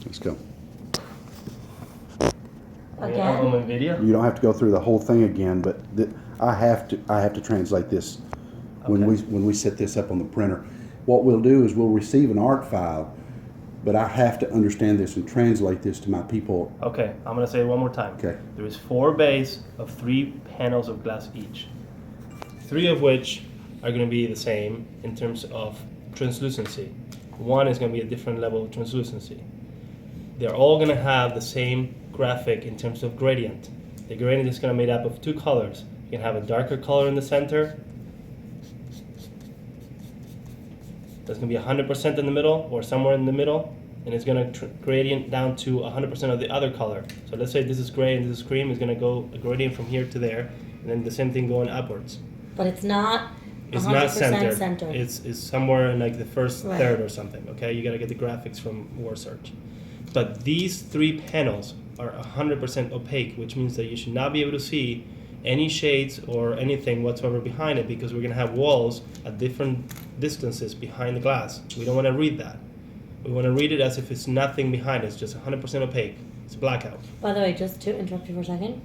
Let's go. Again? On video? You don't have to go through the whole thing again, but I have to translate this when Okay. we set this up on the printer. What we'll do is we'll receive an art file, but I have to understand this and translate this to my people. Okay, I'm gonna say it one more time. Okay. There is 4 bays of 3 panels of glass each. 3 of which are gonna be the same in terms of translucency. 1 is gonna be a different level of translucency. They're all gonna have the same graphic in terms of gradient. The gradient is gonna be made up of 2 colors. You can have a darker color in the center. That's gonna be 100% in the middle or somewhere in the middle, and it's gonna gradient down to 100% of the other color. So let's say this is gray and this is cream, it's gonna go a gradient from here to there, and then the same thing going upwards. But it's not It's 100% not centered. centered. It's somewhere in like the first Right. third or something. Okay, you gotta get the graphics from WordSearch. But these 3 panels are 100% opaque, which means that you should not be able to see any shades or anything whatsoever behind it, because we're gonna have walls at different distances behind the glass. We don't want to read that. We want to read it as if it's nothing behind it. It's just 100% opaque. It's a blackout. By the way, just to interrupt you for a second,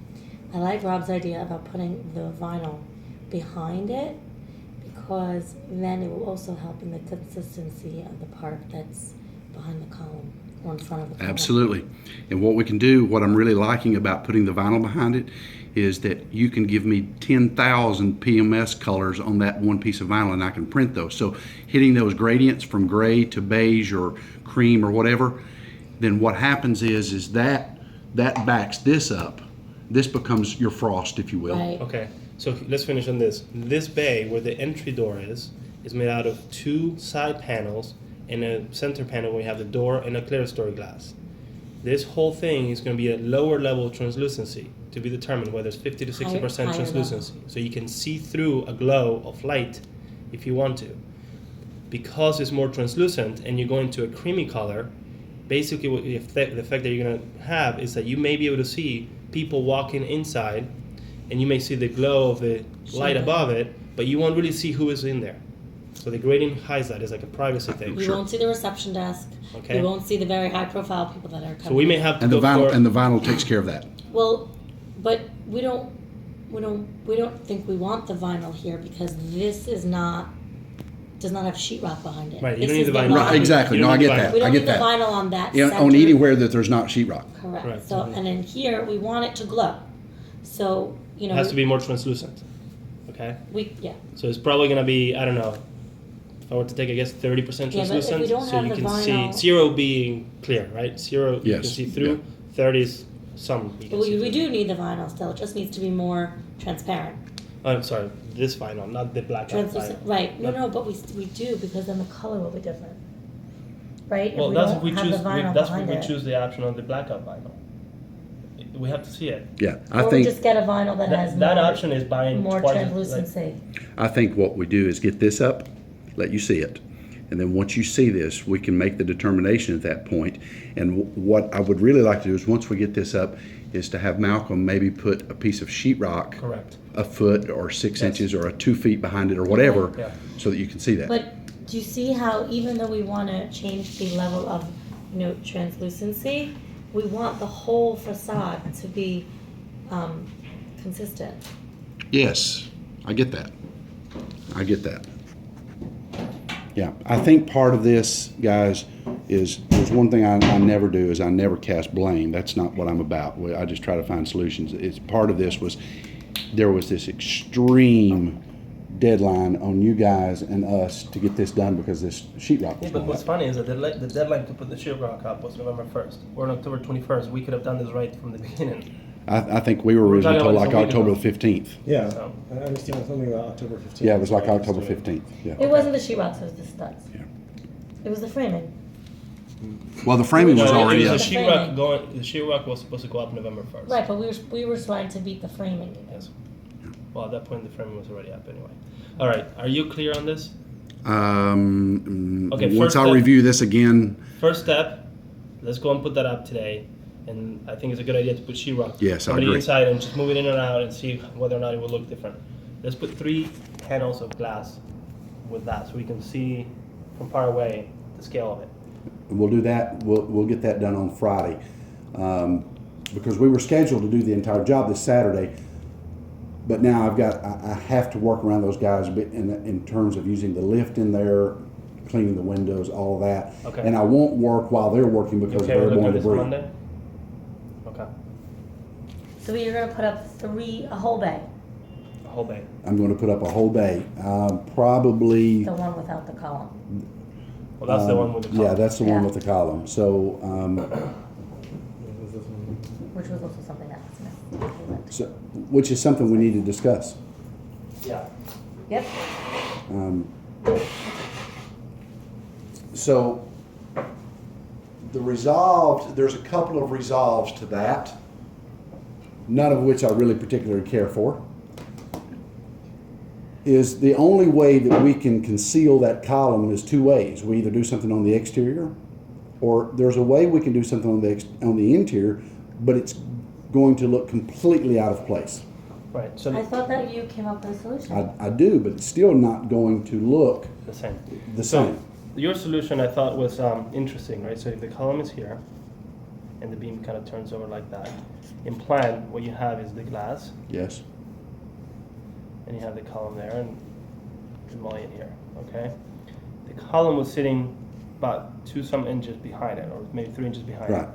I like Rob's idea about putting the vinyl behind it, because then it will also help in the consistency of the part that's behind the column or in front of the column. Absolutely. And what we can do, what I'm really liking about putting the vinyl behind it, is that you can give me 10,000 PMS colors on that one piece of vinyl, and I can print those. So hitting those gradients from gray to beige or cream or whatever, then what happens is that backs this up. This becomes your frost, if you will. Right. Okay, so let's finish on this. This bay where the entry door is made out of 2 side panels and a center panel where you have the door and a clear story glass. This whole thing is going to be a lower level of translucency to be determined, whether it's 50 to 60% Higher translucency. So you can see through a glow of light if you want to. Because it's more translucent and you're going to a creamy color, basically what the effect that you're going to have is that you may be able to see people walking inside, and you may see the glow of the light Sure. above it, but you won't really see who is in there. So the gradient hides that. It's like a privacy thing. You won't see the reception desk. Okay. You won't see the very high profile people that are coming. So we may have to And the go vinyl for... the vinyl takes care of that. Well, but we don't think we want the vinyl here, because this does not have sheetrock behind it. Right, you This don't need is the vinyl. Right, exactly. You No, don't I need get the that. vinyl. We don't I need get the that. vinyl on that Yeah, center. on anywhere that there's not sheetrock. Correct. Right. So, and in here, we want it to glow. So, you know, It has to be more translucent. Okay? yeah. So it's probably going to be, I don't know, if I were to take, I guess, 30% Yeah, but if translucent. we don't So have you the can see vinyl- 0 being clear, right? 0 you can Yes, see through, yeah. 30 is some you can But see we through. do need the vinyl still. It just needs to be more transparent. Oh, I'm sorry, this vinyl, not the blackout Translucent. vinyl. Right. No, Not- no, but we do, because then the color will be different. Right? Well, if we that's don't if we have choose. the vinyl That's if behind we it. choose the option of the blackout vinyl. We have to see it. Yeah, I Or we think just get a vinyl that has That more, option is buying more twice. translucency. I think what we do is get this up, let you see it, and then once you see this, we can make the determination at that point. And what I would really like to do is, once we get this up, is to have Malcolm maybe put a piece of sheetrock Correct. a foot or 6 Yes. inches or 2 feet behind it or whatever, Yeah. so that you can see that. But do you see how, even though we want to change the level of, translucency, we want the whole facade to be consistent. Yes, I get that. I get that. Yeah, I think part of this, guys, is there's one thing I never do is I never cast blame. That's not what I'm about. I just try to find solutions. It's part of this was there was this extreme deadline on you guys and us to get this done because this sheetrock Yeah, was but going what's up. funny is that the deadline to put the sheetrock up was November 1st. We're on October 21st. We could have done this right from the beginning. I think we were We're originally talking told about like this a week October ago. the 15th. Yeah, So- I understand something about October 15th. Yeah, it was like Right, October just doing 15th. Yeah. It wasn't the sheetrock, it was the studs. Yeah. It was the framing. Well, the framing was No, already it up. was the sheetrock was supposed to go up November 1st. Right, but we were trying to beat the framing. Yes. Well, at that point, the framing was already up anyway. All right, are you clear on this? Okay, Once first I step- review this again, First step, let's go and put that up today. And I think it's a good idea to put sheetrock Yes, I on the agree. inside and just move it in and out and see whether or not it will look different. Let's put 3 panels of glass with that so we can see from far away the scale of it. we'll do that. We'll get that done on Friday. Because we were scheduled to do the entire job this Saturday, but now I have to work around those guys a bit in terms of using the lift in there, cleaning the windows, all of that. Okay. And I won't work while they're working because Okay, they're we're looking going at to this breathe. Monday? Okay, So you're gonna put up a whole bay, a whole bay. I'm going to put up a whole bay, probably. the one without the column. Well, that's the one with the Yeah, column. that's the one Yeah. with the column. So, Which was also something that was missed. so which is something we need to discuss. Yeah. Yep. So the resolved, there's a couple of resolves to that, none of which I really particularly care for. Is the only way that we can conceal that column is two ways. We either do something on the exterior, or there's a way we can do something on the interior, but it's going to look completely out of place. Right, so I thought that you came up with a solution. I do, but it's still not going to look the same. the So same. your solution I thought was interesting, right? So if the column is here, and the beam kind of turns over like that, in plan, what you have is the glass, Yes. and you have the column there, and the mullion here, okay? The column was sitting about 2 some inches behind it, or maybe 3 inches behind Right. it.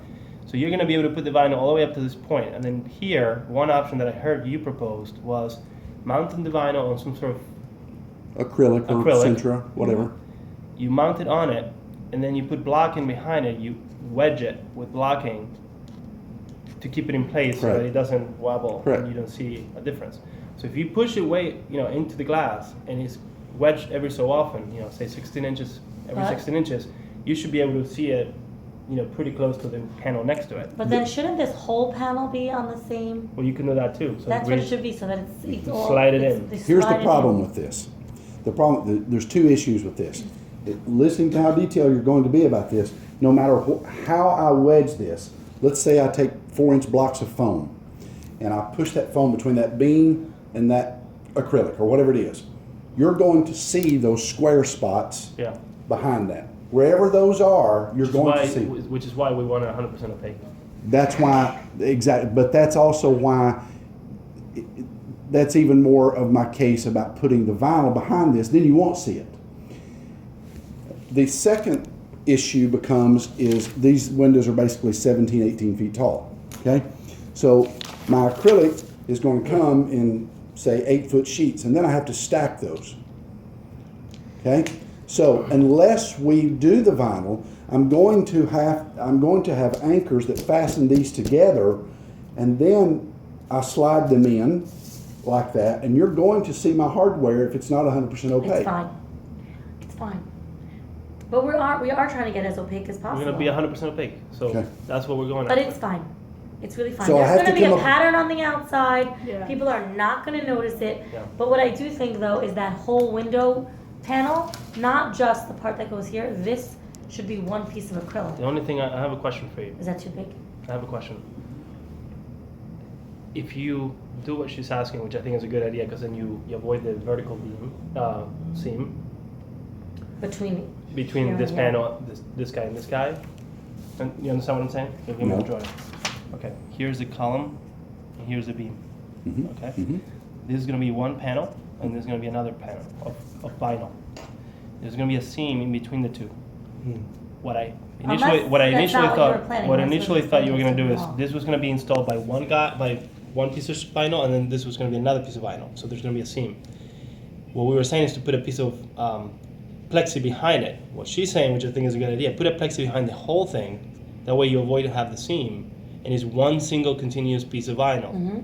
So you're gonna be able to put the vinyl all the way up to this point, and then here, one option that I heard you proposed was mounting the vinyl on some sort of, Acrylic or Acrylic. Centra, whatever. you mount it on it, and then you put blocking behind it, you wedge it with blocking to keep it in place so that Correct. it doesn't wobble Correct. and you don't see a difference. So if you push it way, into the glass and it's wedged every so often, say 16 inches, every Right. 16 inches, you should be able to see it, pretty close to the panel next to it. But then shouldn't this whole panel be on the same? Well, you can do that too. So That's we- what it should be, so that it's all. Slide it it's- in. they Here's the slide it problem in. with this. There's two issues with this. Listening to how detailed you're going to be about this, no matter how I wedge this, let's say I take 4-inch blocks of foam and I push that foam between that beam and that acrylic or whatever it is, you're going to see those square spots Yeah. behind that. Wherever those are, you're going to see. Which is why we want it 100% opaque. That's why, exactly, but that's also why, that's even more of my case about putting the vinyl behind this, then you won't see it. The second issue is these windows are basically 17, 18 feet tall, okay? So my acrylic is going to come in, say, 8-foot sheets, and then I have to stack those, okay? So unless we do the vinyl, I'm going to have anchors that fasten these together, and then I slide them in like that, and you're going to see my hardware if it's not 100% opaque. It's fine. It's fine. But we are trying to get as opaque as We're possible. going to be 100% opaque. So Okay. that's what we're going But after. it's fine. It's really fine. So I There's have going to to be a come up- pattern on the outside. Yeah. People are not going to notice it. Yeah. But what I do think though is that whole window panel, not just the part that goes here. This should be one piece of acrylic. The only thing, I have a question for you. Is that too big? I have a question. If you do what she's asking, which I think is a good idea, because then you avoid the vertical beam, seam Between between here this and here. panel, this guy and this guy. And you understand what I'm saying? Give me No. a drawing. Okay, here's the column, and here's the beam. Mhm. Okay? Mhm. This is going to be one panel, and there's going to be another panel of vinyl. There's going to be a seam in between the two. What I initially Unless that's initially not what you were thought planning, what that's what initially you thought you were think going to do is is wrong. this was going to be installed by one piece of vinyl, and then this was going to be another piece of vinyl. So there's going to be a seam. What we were saying is to put a piece of plexi behind it. What she's saying, which I think is a good idea, put a plexi behind the whole thing. That way you avoid to have the seam, and it's one single continuous piece of vinyl. Mm-hmm.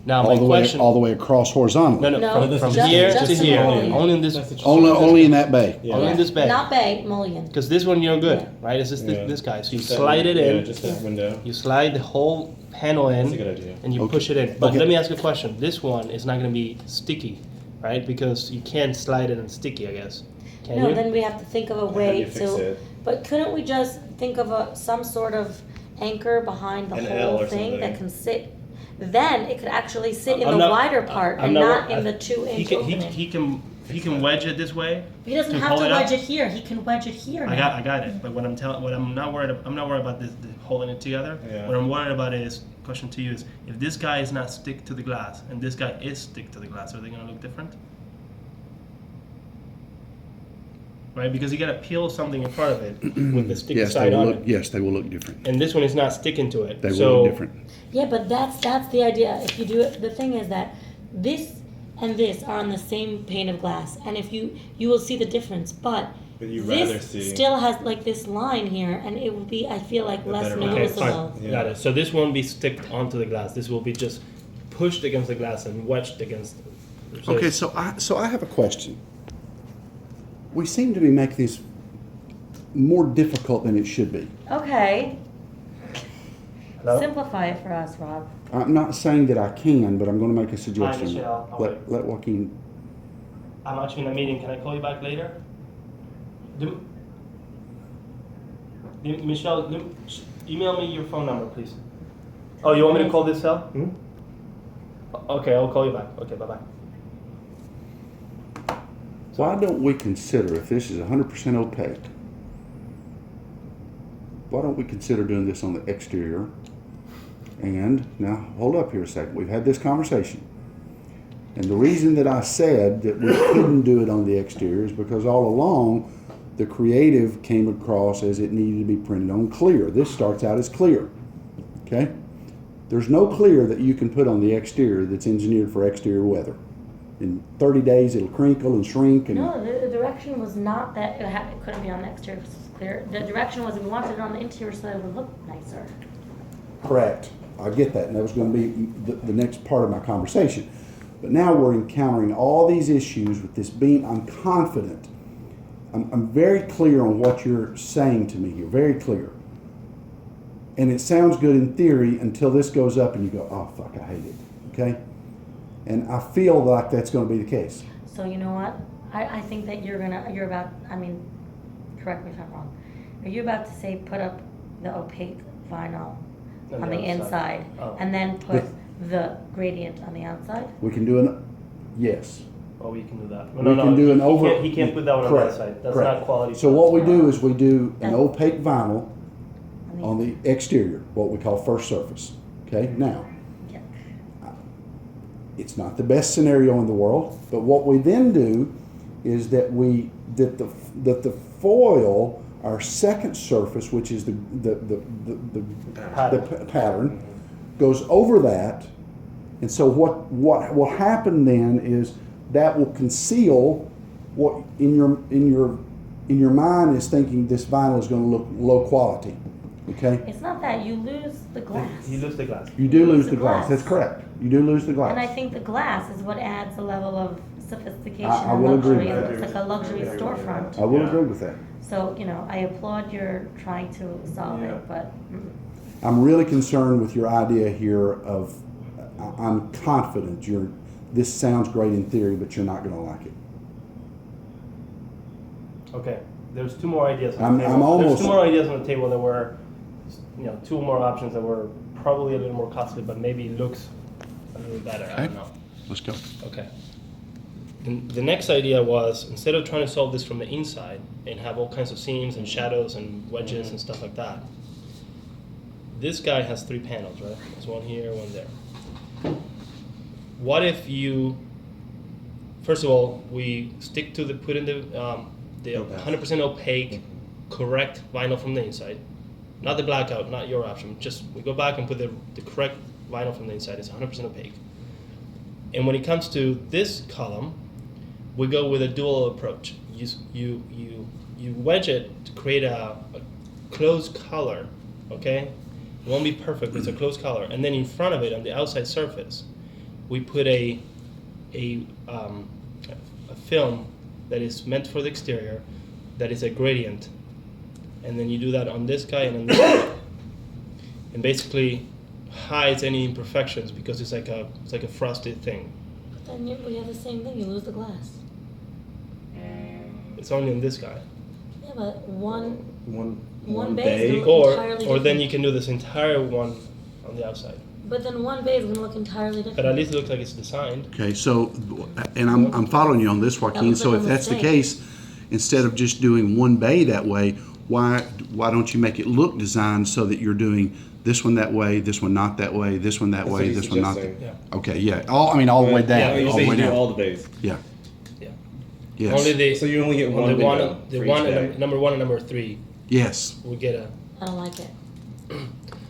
Now my question. all the way across horizontally. No, No, from just- here just to the here, mullion. only in this, That's the- Only in that bay. Yeah. only in this bed. Not bay, mullion. Because this one you're good, Yeah. right? It's just Yeah. this guy. So you Just that slide it win- in. Yeah, just that window. You slide the whole panel in, That's a good idea. and you Okay. push it in. But Okay. let me ask you a question. This one is not going to be sticky, right? Because you can't slide it and sticky, I guess. Can No, you? then we have to think of a How do way you fix to. it? But couldn't we just think of some sort of anchor behind the An L whole or thing that something. can sit? Then it could actually sit in I'm the not- wider part I'm and not- not in the 2-inch he can, opening. he can he can wedge it this way. He doesn't to have hold to it up. wedge it here. He can wedge it here now. I got it. But what I'm not worried about this the holding it together. Yeah. What I'm worried about is, question to you is, if this guy is not stick to the glass and this guy is stick to the glass, are they gonna look different? Right, because you gotta peel something in front of it with the sticky Yes, they side will on look, it, yes, they will look different. and this one is not sticking to it. They will so look different. Yeah, but that's the idea. If you do it, the thing is that this and this are on the same pane of glass, and if you will see the difference. But you'd rather this see- still has like this line here, and it will be, I feel like, A less better Okay, noticeable. fine, got it. So this won't be sticked onto the glass. This will be just pushed against the glass and wedged against. So Okay, it's- so I have a question. We seem to be making this more difficult than it should be. Okay, Hello? simplify it for us, Rob. I'm not saying that I can, but I'm going to make a suggestion. Michelle. I'll wait. Let Joaquin. I'm actually in a meeting. Can I call you back later? Michelle, email me your phone number, please. Oh, you want me to call this cell? Okay, I'll call you back. Okay, bye-bye. Why don't we consider, if this is 100% opaque, why don't we consider doing this on the exterior? And now, hold up here a second. We've had this conversation. And the reason that I said that we couldn't do it on the exterior is because all along, the creative came across as it needed to be printed on clear. This starts out as clear. Okay? There's no clear that you can put on the exterior that's engineered for exterior weather. In 30 days, it'll crinkle and shrink. And No, the direction was not that it couldn't be on the exterior because it's clear. The direction was we wanted it on the interior so that it would look nicer. Correct. I get that, and that was going to be the next part of my conversation. But now we're encountering all these issues with this beam. I'm confident. I'm very clear on what you're saying to me here, very clear. And it sounds good in theory until this goes up and you go, oh, fuck, I hate it, okay? And I feel like that's going to be the case. So you know what? I think that you're about, I mean, correct me if I'm wrong. Are you about to say put up the opaque vinyl on the inside Oh. and then put the gradient on the outside? We can do an, yes. Oh, we can do that. We can do an over. He can't put that one on Correct, that side. That's correct. not quality. So what we do is we do an That's- opaque vinyl On on the exterior, what we call first surface. Okay, now, Yeah. it's not the best scenario in the world, but what we then do is that the foil, our second surface, which is the pattern, goes over that, and so what will happen then is that will conceal what in your mind is thinking this vinyl is going to look low quality. Okay, It's not that you lose the glass. You lose the glass. you do lose the the glass. glass. That's correct. You do lose the glass. And I think the glass is what adds a level of sophistication I and will agree luxury. with that. It's like a luxury storefront. I will Yeah. agree with that. So, you know, I applaud your trying to solve Yeah. it, but I'm really concerned with your idea here of, I'm confident this sounds great in theory, but you're not going to like it. Okay. There's two more ideas on I'm- the table. I'm almost- There's two more ideas on the table that were, two more options that were probably a little more costly, but maybe looks a little better. I don't know. Let's go. Okay. The next idea was, instead of trying to solve this from the inside and have all kinds of seams and shadows and wedges and stuff like that, this guy has 3 panels, right? There's one here, one there. What if you, first of all, we stick to put in the 100% opaque, correct vinyl from the inside, not the blackout, not your option. Just we go back and put the correct vinyl from the inside. It's 100% opaque. And when it comes to this column, we go with a dual approach. You wedge it to create a closed color, okay? It won't be perfect, it's a closed color. And then in front of it, on the outside surface, we put a film that is meant for the exterior, that is a gradient. And then you do that on this guy and on this guy. And basically hides any imperfections because it's like a frosted thing. then we have the same thing. You lose the glass. It's only on this guy. Yeah, but one One One base day. is Or entirely then different. you can do this entire one on the outside. But then one bay is gonna look entirely different. But at least it looks like it's designed. Okay, so, and I'm following you on this, Joaquin, looks so like if a that's the mistake. case, instead of just doing one bay that way, why don't you make it look designed so that you're doing this one that way, this one not that way, this one that That's way, what he's this one not? suggesting. Yeah. Okay, yeah, all the way Yeah, down, you're all the saying way you do down, all the bays. yeah. Yeah. Yes, Only the So you only get on one the window one, the for one each and bay. number 1 and number 3, yes, we get a. I don't like it.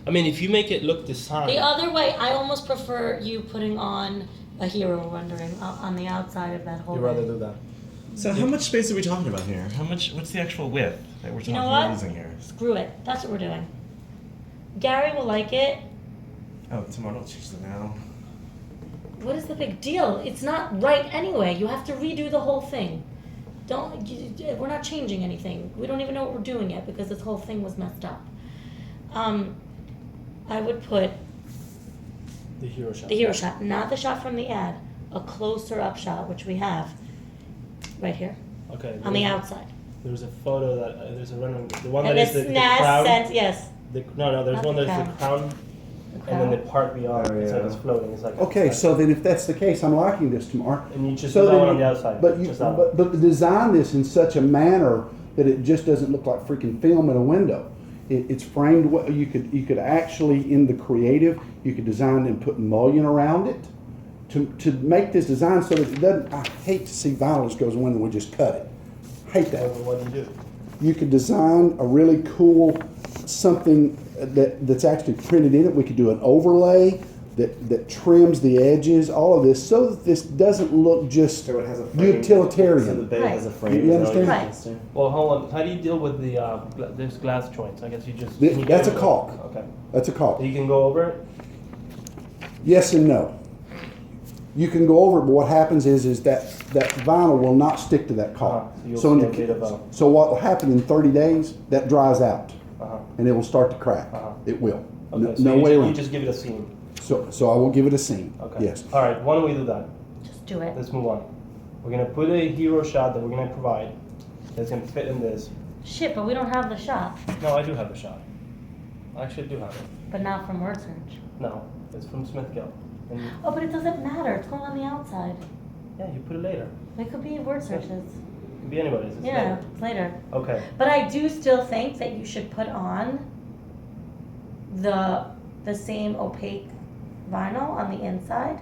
I mean, if you make it look designed. The other way, I almost prefer you putting on a hero rendering on the outside of that whole. You'd rather bay. do that. So how much space are we talking about here? How much? What's the actual width that we're You know talking what? using here? Screw it. That's what we're doing. Gary will like it. Oh, tomorrow. Don't change it now. What is the big deal? It's not right anyway. You have to redo the whole thing. We're not changing anything. We don't even know what we're doing yet because this whole thing was messed up. I would put The hero shot. the hero shot, not the shot from the ad, a closer up shot, which we have right here Okay. on the outside. There's a photo that there's a rendering. The one And that is this the Nas crown. sent, yes. No, there's Not one the that's the crown, the and then the crown. part beyond. Oh, It's like yeah. it's floating. It's like. okay, like- so then if that's the case, I'm liking this tomorrow. And you just So do that then one on you- the outside. But you, just that one. but design this in such a manner that it just doesn't look like freaking film in a window. It's framed. You could actually in the creative you could design and put mullion around it to make this design so that it doesn't. I hate to see vinyl just goes in the window and we just cut it. Hate that. What do you do? You could design a really cool something that's actually printed in it. We could do an overlay that trims the edges, all of this, so that this doesn't look just So it has a frame. So the utilitarian. bay has a Right. frame. You is that what understand? you're suggesting? Well, hold on. How do you deal with the this glass joints? I guess you just. Th- can you that's go a over- caulk. Okay. That's a call. You can go over it. Yes and no. You can go over it, but what happens is that vinyl will not stick to that caulk. So you'll So, in see the, a bit of a- so what will happen in 30 days? That dries out, Uh-huh. and it will start to crack. Uh-huh. It will. Okay. No, So no you, way ju- around. you just give it a seam. So I will give it a seam. Okay. Yes. All right. Why don't we do that? Just do it. Let's move on. We're gonna put a hero shot that we're gonna provide. That's gonna fit in this. Shit, but we don't have the shot. No, I do have the shot. I actually do have it. But not from word search. No, it's from Smithgill. And Oh, but it doesn't matter. It's going on the outside. yeah, you put it later. It could be word searches. It could be anybody's. It's Yeah, later. it's later. Okay. But I do still think that you should put on the same opaque vinyl on the inside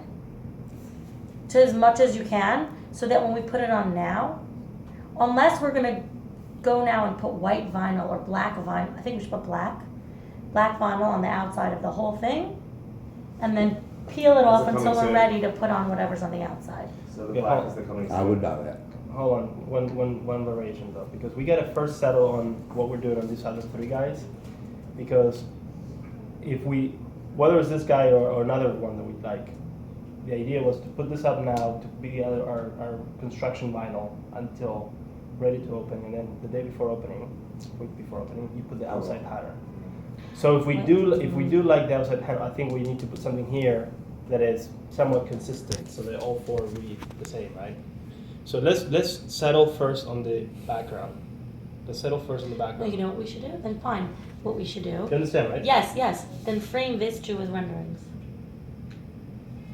to as much as you can, so that when we put it on now, unless we're gonna go now and put white vinyl or black vinyl, I think we should put black vinyl on the outside of the whole thing, and then peel it off it until coming we're soon? ready to put on whatever's on the outside. So the Yeah. black is the coming. I would buy that. Hold on, one variation though, because we gotta first settle on what we're doing on these other three guys, because if we, whether it's this guy or another one that we like, the idea was to put this up now to be our construction vinyl until ready to open, and then the day before opening, week before opening, you put the outside pattern. So if we do like the outside pattern, I think we need to put something here that is somewhat consistent, so that all four read the same, right? So let's settle first on the background. Let's settle first on the Well, background. you know what we should do? Then fine. What we should do? You understand, right? Yes. Then frame this too with renderings.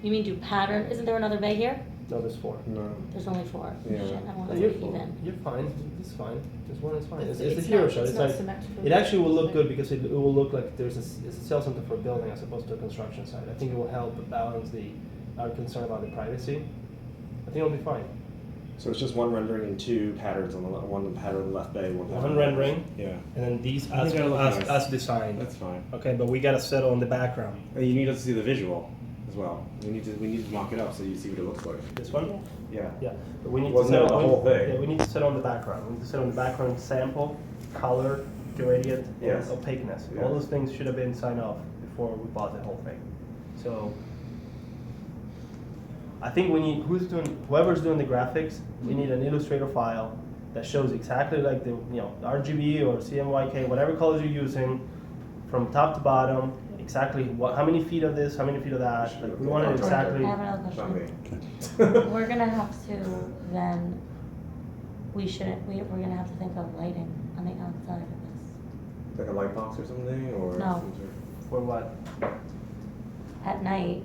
You mean do pattern? Isn't there another bay here? No, there's four. No. There's only four. Yeah. Shit, I want No, to you're, be even. you're fine. It's fine. This one is fine. It's It's the not- hero shot. it's It's not like symmetrical. it actually will look good because it will look like it's a sales center for a building as opposed to a construction site. I think it will help balance our concern about the privacy. I think it'll be fine. So it's just one rendering and two patterns on the one pattern on the left bay, one pattern. One on the right. rendering. Yeah, And then these I as, think that'll look as, nice. as designed. that's fine. Okay, but we gotta settle on the background. And you need us to see the visual as well. We need to mock it up so you see what it looks like. This one? Yeah. Yeah. Yeah, but we need Well, to no, settle the whole thing. Yeah, we need to settle on the background. We need to settle on the background sample, color, gradient, Yes. and opaqueness. Yeah. All those things should have been signed off before we bought the whole thing. So I think we need whoever's doing the graphics, we need an Illustrator file that shows exactly like the RGB or CMYK, whatever colors you're using, from top to bottom, exactly how many feet of this, how many feet of that. Like, we want it George, exactly. I have another It's not me. question. We're gonna have to then. We're gonna have to think of lighting on the outside of this. Like a light box or something, or No. some sort For what? at night,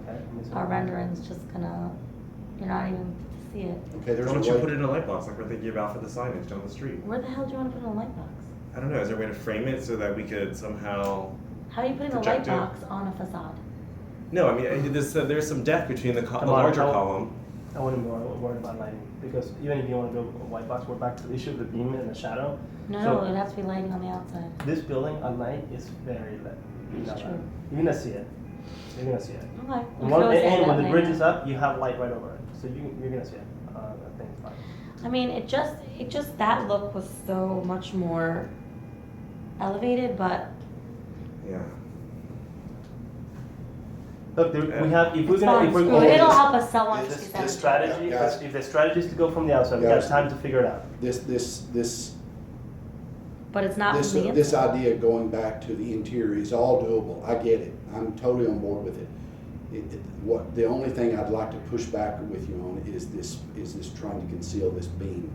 Okay. our rendering's just gonna, you're not even gonna see it. Okay, there's Why a don't you way. put it in a light box like we're thinking about for the signage down the street? Where the hell do you wanna put in a light box? I don't know. Is there a way to frame it so that we could somehow? How are you putting a light Projector. box on a facade? No, I mean there's some depth between the Come on, larger how- column. I wouldn't be worried about lighting because even if you want to go a white box, we're back to the issue of the beam and the shadow. No, So- it has to be lighting on the outside. This building at night is very lit. It's true. You're gonna see it. You're gonna see it. Okay. we And, can one, always add and that when the bridge later. is up, you have light right over it, so you're gonna see it. I think it's fine. I mean, it just that look was so much more elevated, but Yeah. Look, there, we have if we're it's gonna fine. if we're Screw it. It'll help us sell if 167. the strategy Yeah, guys. if the strategy is to go from the outside, we got Guys. time to figure it out. This But it's not This, from the this inside. idea of going back to the interior is all doable. I get it. I'm totally on board with it. What, the only thing I'd like to push back with you on is this trying to conceal this beam.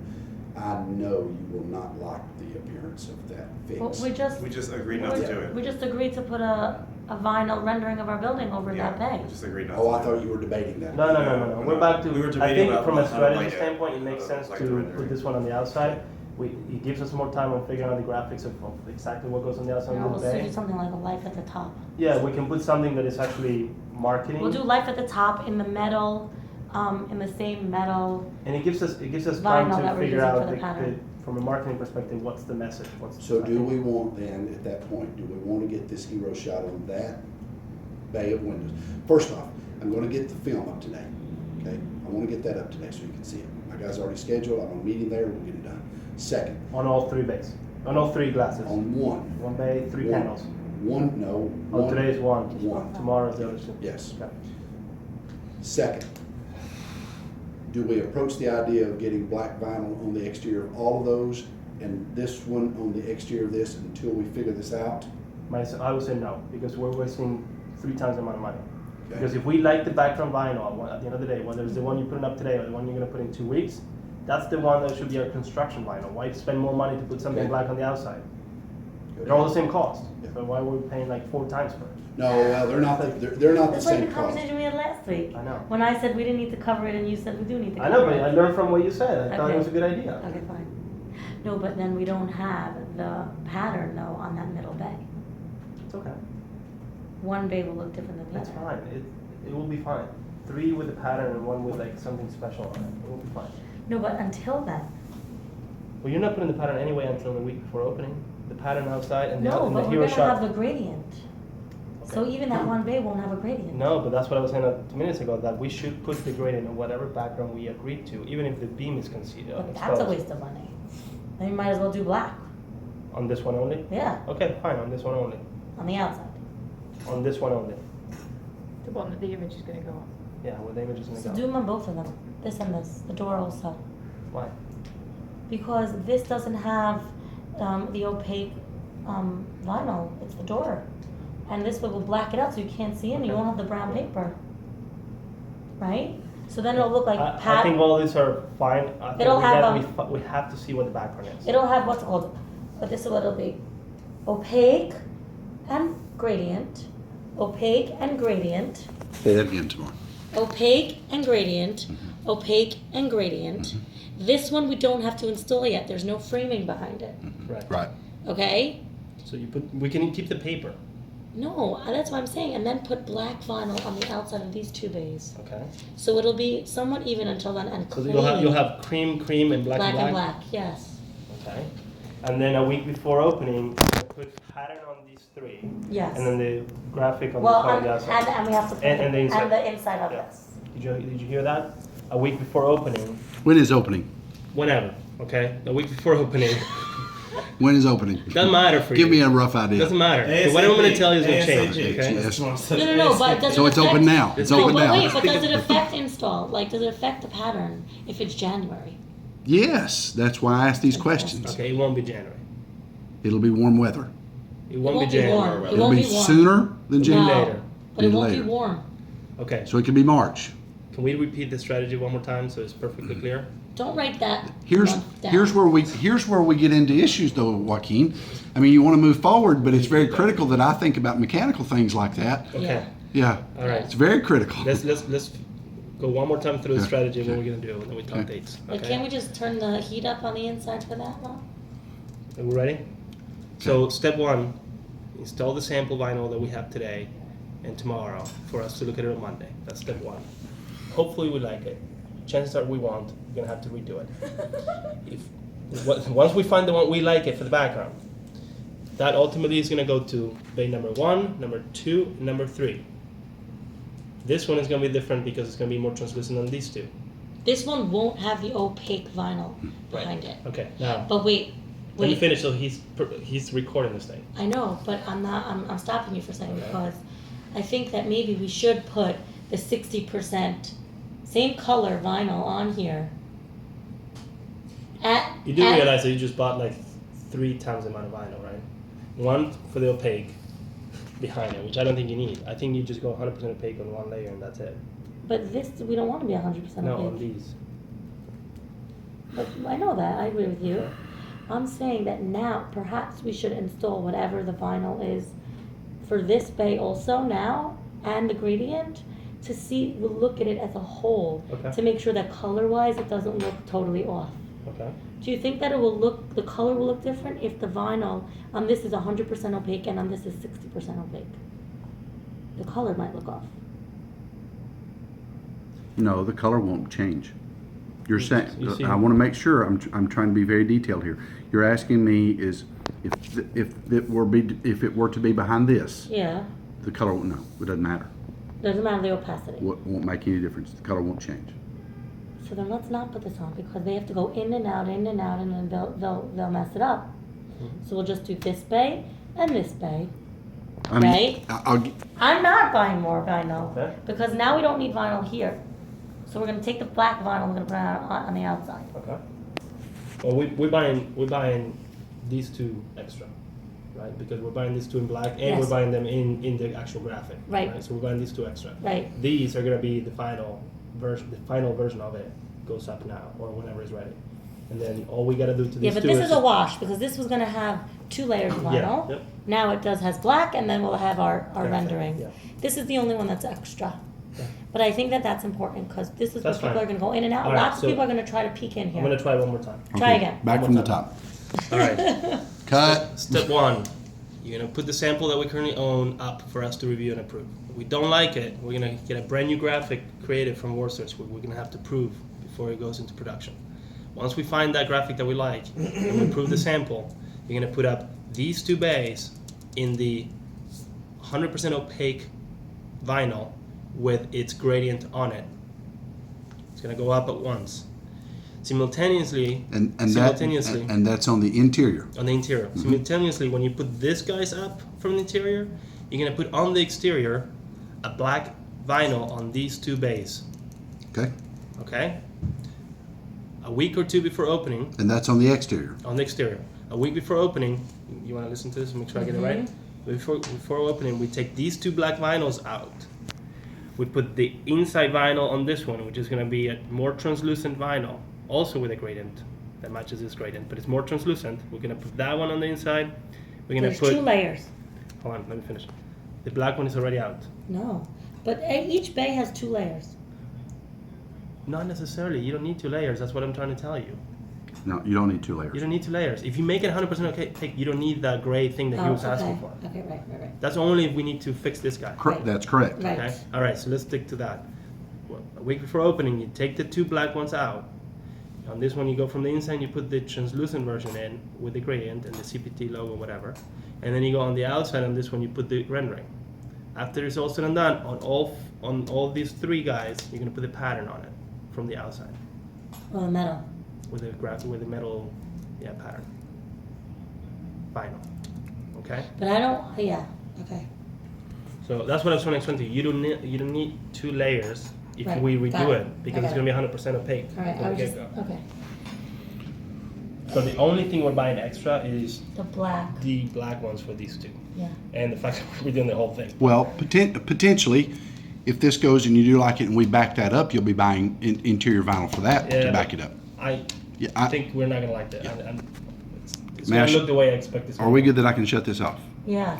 I know you will not like the appearance of that Well, fix. We just agreed not to do it. we just agreed to put a vinyl rendering of our building over that bay. We just agreed not Oh, I to do thought it. you were debating that. No. We're back to. We were I debating think about from a how to strategy light it, standpoint, it makes sense like to the rendering. put this one on the outside. It gives us more time on figuring out the graphics of exactly what goes on the outside You know, of we'll the do bay. something like a life at the top. Yeah, we can put something that is actually marketing. We'll do life at the top in the metal, in the same metal. And it gives us Vinyl time that to we're figure using out for the pattern. from a marketing perspective, what's the message? What's So do we want then, at that point, do we want to get this hero shot on that bay of windows? First off, I'm gonna get the film up today, okay? I wanna get that up today so you can see it. My guy's already scheduled, I'm on a meeting there, we'll get it done. Second, on all three bays, on all three glasses? on one. One bay, three One. panels. No. Oh, today's one. One. Tomorrow's the other two. Yes. Okay. Second, do we approach the idea of getting black vinyl on the exterior of all of those and this one on the exterior of this until we figure this out? I would say no, because we're wasting 3 times the amount of money. Okay. Because if we like the background vinyl at the end of the day, whether it's the one you're putting up today or the one you're gonna put in 2 weeks, that's the one that should be our construction vinyl. Why spend more money to put something Okay. black on the outside? Good. They're all the same cost, Yeah. so why are we paying like 4 times for it? No, well, they're not the That's like same the cost. conversation we had last week. I know. When I said we didn't need to cover it and you said we do need to I cover know, it. but I learned from what you said. I thought it Okay. was a good idea. Okay, fine. No, but then we don't have the pattern though on that middle bay. It's okay. One bay will look different than the That's other. fine. It will be fine. 3 with the pattern and 1 with like something special on it. It will be fine. No, but until then. Well, you're not putting the pattern anyway until the week before opening. The pattern outside and No, the but hero we're gonna shot. have the gradient. So Okay. even that one bay won't have a gradient. No, but that's what I was saying 2 minutes ago, that we should put the gradient in whatever background we agreed to, even if the beam is concealed. But that's a waste of money. Then you might as well do black. On this one only? Yeah, Okay, fine, on this one only. on the outside. On this one only. The one that the image is going to go on. Yeah, where the image is gonna So go. do them on both of them. This and this. The door also. Why? Because this doesn't have the opaque vinyl. It's the door. And this way will black it out so you can't see in. You Okay. won't have the brown paper. Right? So then it'll look like I think all these are fine. I think It'll have, we have to see what the background is. It'll have what's called, but this is what it'll be. Opaque and gradient. Opaque and gradient. Say that again tomorrow. Opaque and gradient. Opaque and gradient. This one we don't have to install yet. There's no framing behind it. Right. Right. Okay? So we can keep the paper. No, that's what I'm saying. And then put black vinyl on the outside of these 2 bays. Okay. So it'll be somewhat even until then and So clean. you'll have cream and black black and and black, yes. Okay. And then a week before opening, you put pattern on these 3. Yes. And then the graphic on Well, the front and, and the outside. and we have to put And the inside. the inside of Yeah. this. Did you hear that? A week before opening, When is opening? whenever. Okay. A week before opening. When is opening? Doesn't matter for you. Give me a rough idea. Doesn't matter. So whatever I'm going to tell you is going to change. ASAP. Okay. Yes. No, but does So it it's affect, open now. It's No, open but now. wait, but does it affect install? Like, does it affect the pattern if it's January? Yes, that's why I asked these questions. Okay. It won't be January. It'll be warm weather. It won't, won't be be January. warm. It It'll won't be be warm. sooner than January. No, later. but it Maybe won't later. be warm. Okay. So it could be March. Can we repeat the strategy one more time so it's perfectly Mm-hmm. clear? Don't write that. Here's month down. here's where we get into issues though, Joaquin. I mean, you want to move forward, but it's very critical that I think about mechanical things like that. Okay. Yeah. Yeah, All right. it's very critical. Let's go one more time through the Yeah. strategy of what we're gonna do, and then we talk Okay. dates. Like, Okay. can't we just turn the heat up on the inside for that one? Are we ready? So step one, install the sample vinyl that we have today and tomorrow for us to look at it on Monday. That's step one. Hopefully we like it. Chances are we won't. We're gonna have to redo it. Once we find the one we like it for the background, that ultimately is gonna go to bay number 1, number 2, and number 3. This one is gonna be different because it's gonna be more translucent than these two. This one won't have the opaque vinyl behind it. Okay, now But wait, let me wait. finish. So he's recording this thing. I know, but I'm stopping you for a second because I think that maybe we should put the 60% same color vinyl on here. You do realize that you just bought like 3 times the amount of vinyl, right? One for the opaque behind it, which I don't think you need. I think you just go 100% opaque on one layer and that's it. But this, we don't want to be 100% No, on opaque. these. But I know that, I agree with you. I'm saying that now perhaps we should install whatever the vinyl is for this bay also now and the gradient to see, we'll look at it as a whole Okay. to make sure that color-wise it doesn't look totally off. Okay. Do you think that it will look, the color will look different if the vinyl on this is 100% opaque and on this is 60% opaque? The color might look off. No, the color won't change. You're saying, You see- I want to make sure, I'm trying to be very detailed here. You're asking me is if it were to be behind this, Yeah, the color won't, no, it doesn't matter. doesn't matter the opacity. Won't make any difference. The color won't change. So then let's not put this on because they have to go in and out, and then they'll mess it up. So we'll just do this bay and this bay. I mean, Right. I'm not buying more vinyl Okay. because now we don't need vinyl here. So we're gonna take the black vinyl, we're gonna put it on the outside. Okay. Well, we're buying these two extra, right? Because we're buying these two in black and Yes. we're buying them in the actual graphic. Right. So we're buying these two extra. Right. These are gonna be the final version. The final version of it goes up now or whenever it's ready, and then all we gotta do to these Yeah, but two this is a wash because this was gonna have 2 layers of vinyl. Yep. Now it has black, and then we'll have our Graphic, rendering. yeah. This is the only one that's extra. Yeah. But I think that that's important because this is That's where people fine. are gonna go in and out. All right, Lots so- of people are gonna try to peek in I'm here. gonna try one more time. Try again. Back from the top. All right. Cut. Step 1, you're gonna put the sample that we currently own up for us to review and approve. If we don't like it, we're gonna get a brand new graphic created from WordSearch. We're gonna have to prove before it goes into production. Once we find that graphic that we like and we approve the sample, you're gonna put up these 2 bays in the 100% opaque vinyl with its gradient on it. It's gonna go up at once. Simultaneously, And that simultaneously and that's on the interior. on the interior. Simultaneously, when you put this guys up from the interior, you're gonna put on the exterior a black vinyl on these 2 bays. Okay, Okay. A week or 2 before opening, and that's on the exterior. on the exterior. A week before opening, you want to listen to this and make sure I get it right? Before opening, we take these 2 black vinyls out. We put the inside vinyl on this one, which is going to be a more translucent vinyl, also with a gradient that matches this gradient, but it's more translucent. We're going to put that one on the inside. We're going There's to put. 2 layers. Hold on, let me finish. The black one is already out. No, but each bay has 2 layers. Not necessarily. You don't need 2 layers. That's what I'm trying to tell you. No, you don't need 2 layers. You don't need 2 layers. If you make it 100% okay, you don't need that gray thing that he was asking for. Okay, right. That's only if we need to fix this guy. Correct. That's correct. Right. Okay. All right. So let's stick to that. Well, a week before opening, you take the 2 black ones out. On this one, you go from the inside. You put the translucent version in with the gradient and the CPT logo, whatever. And then you go on the outside. On this one, you put the rendering. After it's all said and done, on all these 3 guys, you're gonna put the pattern on it from the outside Oh, the metal. with the metal, pattern. Vinyl. Okay. But I don't. Yeah. Okay. So that's what I was trying to explain to you. You don't need 2 layers if Right, we got redo it. it because I it's got going to be 100% opaque. All right. from I the was just get-go. okay. So the only thing we're buying extra is The black. the black ones for these 2, Yeah. and the fact that we're doing the whole thing. Well, potentially, if this goes and you do like it and we back that up, you'll be buying interior vinyl for that to Yeah, back it up. I Yeah, I, think we're not gonna like that. It's May I gonna sh- look the way I expect this. are we good that I can shut this off? Yes.